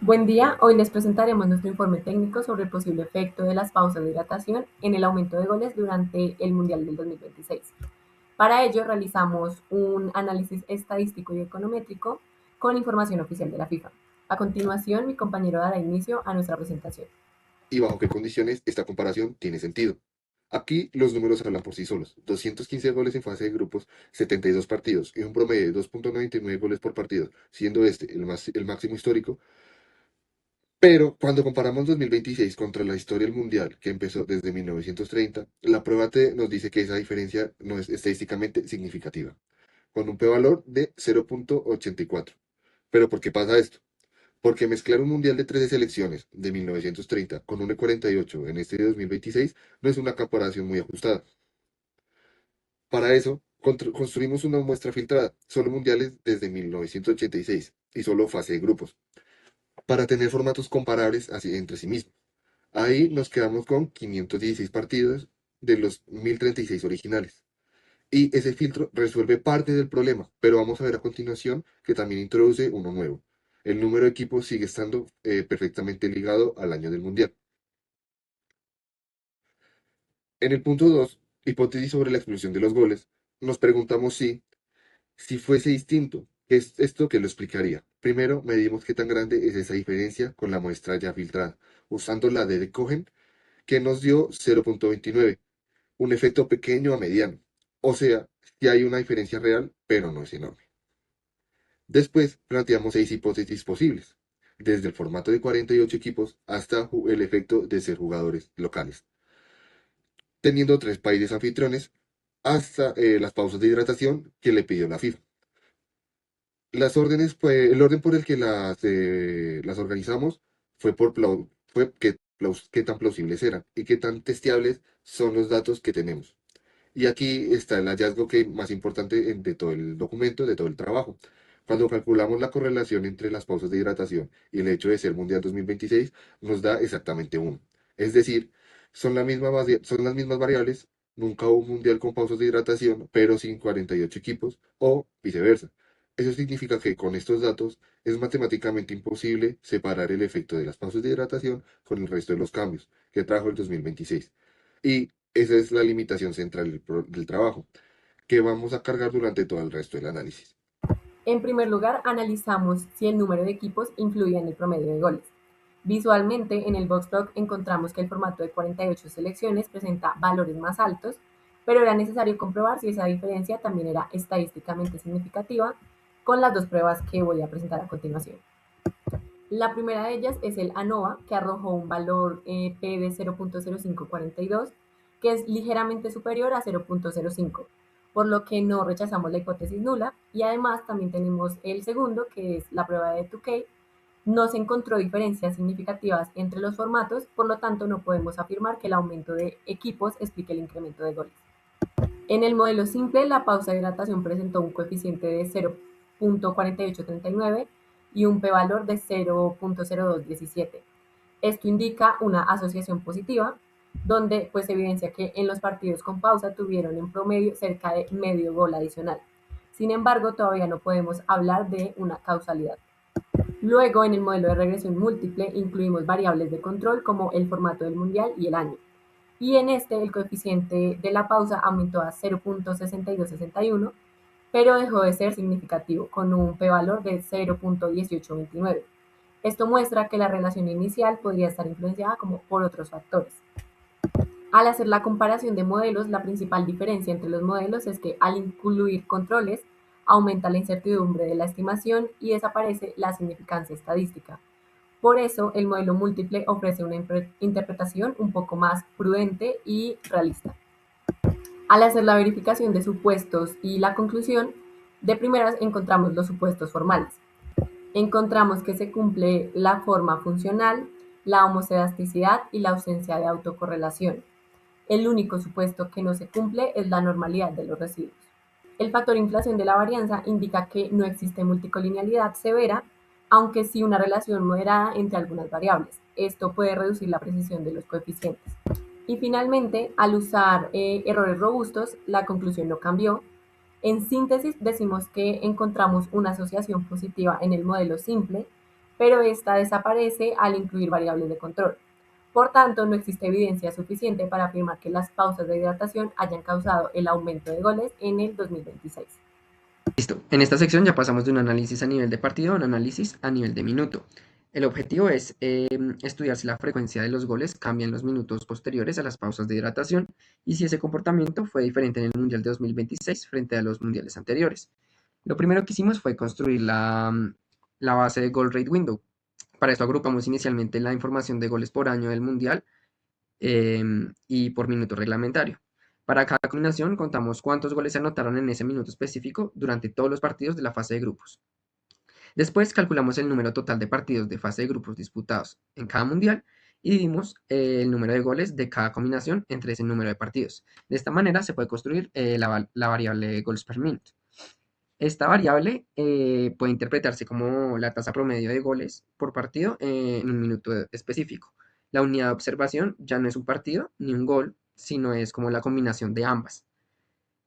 Buen día, hoy les presentaremos nuestro informe técnico sobre el posible efecto de las pausas de hidratación en el aumento de goles durante el Mundial del 2026. Para ello realizamos un análisis estadístico y econométrico con información oficial de la FIFA. A continuación, mi compañero dará inicio a nuestra presentación. Y bajo qué condiciones esta comparación tiene sentido. Aquí los números hablan por sí solos. 215 goles en fase de grupos, 72 partidos y un promedio de 2.99 goles por partido, siendo este el máximo histórico. Pero cuando comparamos 2026 contra la historia del Mundial, que empezó desde 1930, la prueba T nos dice que esa diferencia no es estadísticamente significativa, con un p-valor de 0.84. ¿Pero por qué pasa esto? Porque mezclar un mundial de 13 selecciones de 1930 con un de 48 en este de 2026 no es una comparación muy ajustada. Para eso, construimos una muestra filtrada, solo mundiales desde 1986 y solo fase de grupos, para tener formatos comparables así entre sí mismos. Ahí nos quedamos con 516 partidos de los 1036 originales. Y ese filtro resuelve parte del problema, pero vamos a ver a continuación que también introduce uno nuevo. El número de equipos sigue estando perfectamente ligado al año del Mundial. En el punto 2, hipótesis sobre la expulsión de los goles, nos preguntamos si fuese distinto, ¿qué es esto que lo explicaría? Primero, medimos qué tan grande es esa diferencia con la muestra ya filtrada, usando la de Cohen, que nos dio 0.29, un efecto pequeño a mediano. O sea, si hay una diferencia real, pero no es enorme. Después planteamos 6 hipótesis posibles, desde el formato de 48 equipos hasta el efecto de ser jugadores locales, teniendo 3 países anfitriones hasta las pausas de hidratación que le pidió la FIFA. Las órdenes, pues, el orden por el que las organizamos fue qué tan plausibles eran y qué tan testeables son los datos que tenemos. Y aquí está el hallazgo que más importante de todo el documento, de todo el trabajo. Cuando calculamos la correlación entre las pausas de hidratación y el hecho de ser Mundial 2026, nos da exactamente uno. Es decir, son las mismas variables, nunca hubo un Mundial con pausas de hidratación, pero sin 48 equipos, o viceversa. Eso significa que con estos datos es matemáticamente imposible separar el efecto de las pausas de hidratación con el resto de los cambios que trajo el 2026. Y esa es la limitación central del trabajo, que vamos a cargar durante todo el resto del análisis. En primer lugar, analizamos si el número de equipos influía en el promedio de goles. Visualmente, en el box plot encontramos que el formato de 48 selecciones presenta valores más altos, pero era necesario comprobar si esa diferencia también era estadísticamente significativa con las dos pruebas que voy a presentar a continuación. La primera de ellas es el ANOVA, que arrojó un valor P de 0.0542, que es ligeramente superior a 0.05, por lo que no rechazamos la hipótesis nula. Y además también tenemos el segundo, que es la prueba de 2K. No se encontró diferencias significativas entre los formatos, por lo tanto no podemos afirmar que el aumento de equipos explique el incremento de goles. En el modelo simple, la pausa de hidratación presentó un coeficiente de 0.4839 y un p-valor de 0.0217. Esto indica una asociación positiva, donde pues evidencia que en los partidos con pausa tuvieron en promedio cerca de medio gol adicional. Sin embargo, todavía no podemos hablar de una causalidad. Luego, en el modelo de regresión múltiple, incluimos variables de control como el formato del mundial y el año. Y en este, el coeficiente de la pausa aumentó a 0.6261, pero dejó de ser significativo, con un p-valor de 0.1829. Esto muestra que la relación inicial podría estar influenciada como por otros factores. Al hacer la comparación de modelos, la principal diferencia entre los modelos es que al incluir controles, aumenta la incertidumbre de la estimación y desaparece la significancia estadística. Por eso, el modelo múltiple ofrece una interpretación un poco más prudente y realista. Al hacer la verificación de supuestos y la conclusión, de primeras encontramos los supuestos formales. Encontramos que se cumple la forma funcional, la homocedasticidad y la ausencia de autocorrelación. El único supuesto que no se cumple es la normalidad de los residuos. El factor inflación de la varianza indica que no existe multicolinealidad severa, aunque sí una relación moderada entre algunas variables. Esto puede reducir la precisión de los coeficientes. Y finalmente, al usar errores robustos, la conclusión no cambió. En síntesis, decimos que encontramos una asociación positiva en el modelo simple, pero esta desaparece al incluir variables de control. Por tanto, no existe evidencia suficiente para afirmar que las pausas de hidratación hayan causado el aumento de goles en el 2026. Listo. En esta sección ya pasamos de un análisis a nivel de partido a un análisis a nivel de minuto. El objetivo es estudiar si la frecuencia de los goles cambia en los minutos posteriores a las pausas de hidratación y si ese comportamiento fue diferente en el Mundial de 2026 frente a los mundiales anteriores. Lo primero que hicimos fue construir la base de Goal Rate Window. Para esto agrupamos inicialmente la información de goles por año del Mundial y por minuto reglamentario. Para cada combinación contamos cuántos goles se anotaron en ese minuto específico durante todos los partidos de la fase de grupos. Después calculamos el número total de partidos de fase de grupos disputados en cada mundial y dividimos el número de goles de cada combinación entre ese número de partidos. De esta manera se puede construir la variable goals per minute. Esta variable puede interpretarse como la tasa promedio de goles por partido en un minuto específico. La unidad de observación ya no es un partido ni un gol, sino es como la combinación de ambas.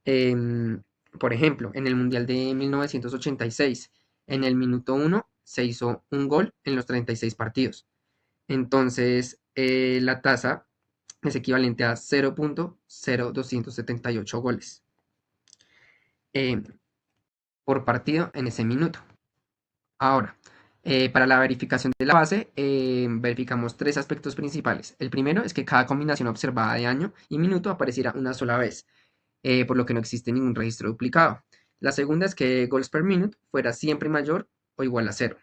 Em, por ejemplo, en el Mundial de 1986, en el minuto 1 se hizo un gol en los 36 partidos. Entonces, la tasa es equivalente a 0.0278 goles em, por partido en ese minuto. Ahora, para la verificación de la base, verificamos tres aspectos principales. El primero es que cada combinación observada de año y minuto apareciera una sola vez, por lo que no existe ningún registro duplicado. La segunda es que goals per minute fuera siempre mayor o igual a cero,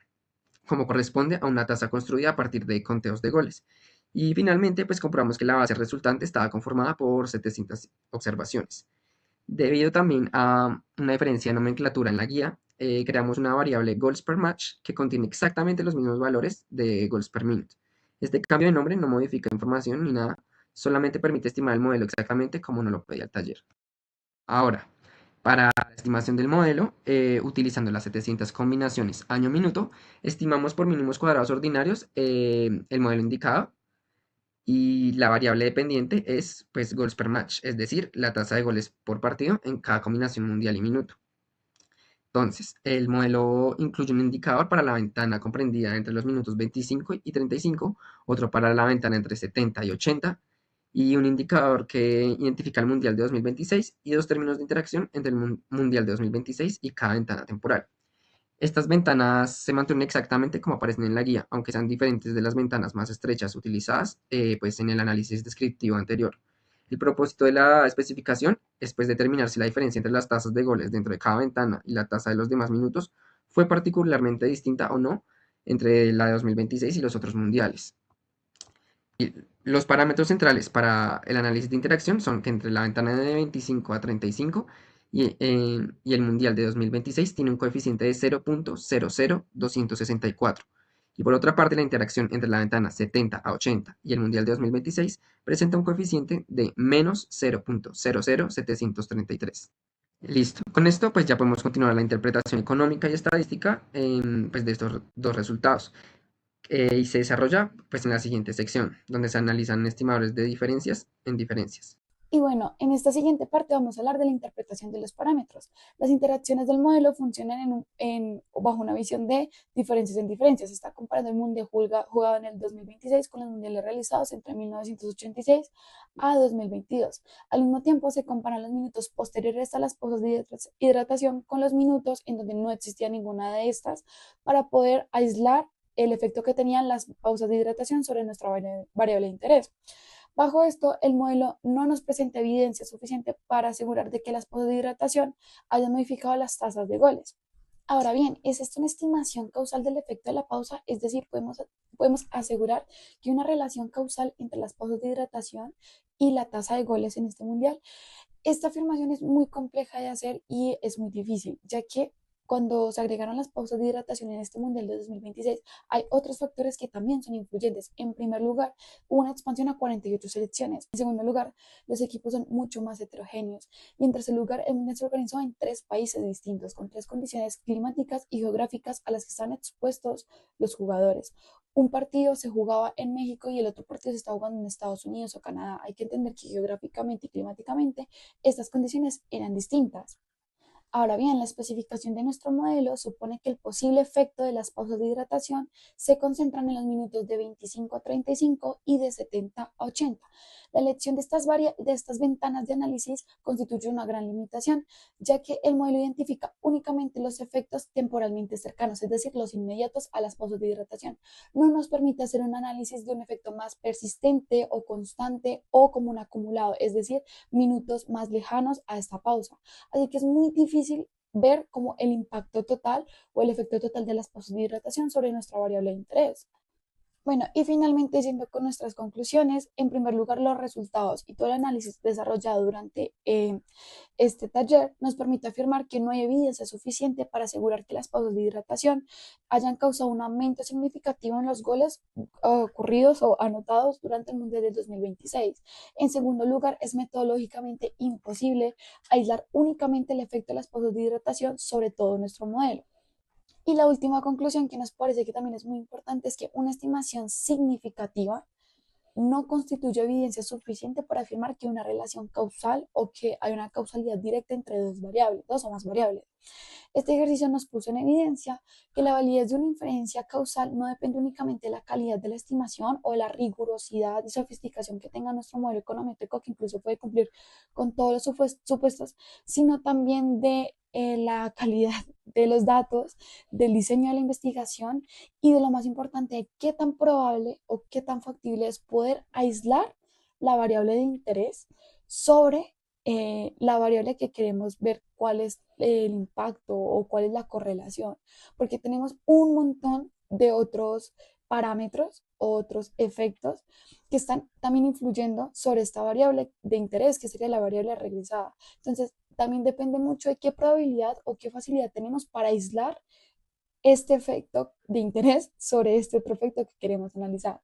como corresponde a una tasa construida a partir de conteos de goles. Y finalmente, pues comprobamos que la base resultante estaba conformada por 700 observaciones. Debido también a una diferencia de nomenclatura en la guía, creamos una variable goals per match que contiene exactamente los mismos valores de goals per minute. Este cambio de nombre no modifica información ni nada, solamente permite estimar el modelo exactamente como nos lo pedía el taller. Ahora, para la estimación del modelo, utilizando las 700 combinaciones año-minuto, estimamos por mínimos cuadrados ordinarios el modelo indicado y la variable dependiente es pues goals per match, es decir, la tasa de goles por partido en cada combinación mundial y minuto. Entonces, el modelo incluye un indicador para la ventana comprendida entre los minutos 25 y 35, otro para la ventana entre 70 y 80, y un indicador que identifica el Mundial de 2026 y dos términos de interacción entre el Mundial de 2026 y cada ventana temporal. Estas ventanas se mantienen exactamente como aparecen en la guía, aunque sean diferentes de las ventanas más estrechas utilizadas pues en el análisis descriptivo anterior. El propósito de la especificación es pues determinar si la diferencia entre las tasas de goles dentro de cada ventana y la tasa de los demás minutos fue particularmente distinta o no entre la de 2026 y los otros mundiales. Y los parámetros centrales para el análisis de interacción son que entre la ventana de 25 a 35 y el Mundial de 2026 tiene un coeficiente de 0.00264. Y por otra parte, la interacción entre la ventana 70 a 80 y el Mundial de 2026 presenta un coeficiente de menos 0.00733. Listo. Con esto, pues ya podemos continuar la interpretación económica y estadística pues, de estos dos resultados y se desarrolla pues en la siguiente sección, donde se analizan estimadores de diferencias en diferencias. Y bueno, en esta siguiente parte vamos a hablar de la interpretación de los parámetros. Las interacciones del modelo funcionan bajo una visión de diferencias en diferencias. Se está comparando el mundial jugado en el 2026 con los mundiales realizados entre 1986 a 2022. Al mismo tiempo, se comparan los minutos posteriores a las pausas de hidratación con los minutos en donde no existía ninguna de estas para poder aislar el efecto que tenían las pausas de hidratación sobre nuestra variable de interés. Bajo esto, el modelo no nos presenta evidencia suficiente para asegurar de que las pausas de hidratación hayan modificado las tasas de goles. Ahora bien, ¿es esto una estimación causal del efecto de la pausa? Es decir, podemos asegurar que hay una relación causal entre las pausas de hidratación y la tasa de goles en este mundial. Esta afirmación es muy compleja de hacer y es muy difícil, ya que cuando se agregaron las pausas de hidratación en este Mundial de 2026, hay otros factores que también son influyentes. En primer lugar, hubo una expansión a 48 selecciones. En segundo lugar, los equipos son mucho más heterogéneos. Y en tercer lugar, el Mundial se organizó en tres países distintos, con tres condiciones climáticas y geográficas a las que están expuestos los jugadores. Un partido se jugaba en México y el otro partido se está jugando en Estados Unidos o Canadá. Hay que entender que geográficamente y climáticamente estas condiciones eran distintas. Ahora bien, la especificación de nuestro modelo supone que el posible efecto de las pausas de hidratación se concentran en los minutos de 25 a 35 y de 70 a 80. La elección de estas ventanas de análisis constituye una gran limitación, ya que el modelo identifica únicamente los efectos temporalmente cercanos, es decir, los inmediatos a las pausas de hidratación. No nos permite hacer un análisis de un efecto más persistente o constante o como un acumulado, es decir, minutos más lejanos a esta pausa. Así que es muy difícil ver como el impacto total o el efecto total de las pausas de hidratación sobre nuestra variable de interés. Bueno, y finalmente, yendo con nuestras conclusiones, en primer lugar, los resultados y todo el análisis desarrollado durante este taller nos permite afirmar que no hay evidencia suficiente para asegurar que las pausas de hidratación hayan causado un aumento significativo en los goles ocurridos o anotados durante el Mundial del 2026. En segundo lugar, es metodológicamente imposible aislar únicamente el efecto de las pausas de hidratación sobre todo nuestro modelo. Y la última conclusión que nos parece que también es muy importante es que una estimación significativa no constituye evidencia suficiente para afirmar que hay una relación causal o que hay una causalidad directa entre dos o más variables. Este ejercicio nos puso en evidencia que la validez de una inferencia causal no depende únicamente de la calidad de la estimación o de la rigurosidad y sofisticación que tenga nuestro modelo econométrico, que incluso puede cumplir con todos los supuestos, sino también de la calidad de los datos, del diseño de la investigación y de lo más importante, qué tan probable o qué tan factible es poder aislar la variable de interés sobre la variable que queremos ver cuál es el impacto o cuál es la correlación, porque tenemos un montón de otros parámetros o otros efectos que están también influyendo sobre esta variable de interés, que sería la variable regresada. Entonces, también depende mucho de qué probabilidad o qué facilidad tenemos para aislar este efecto de interés sobre este otro efecto que queremos analizar.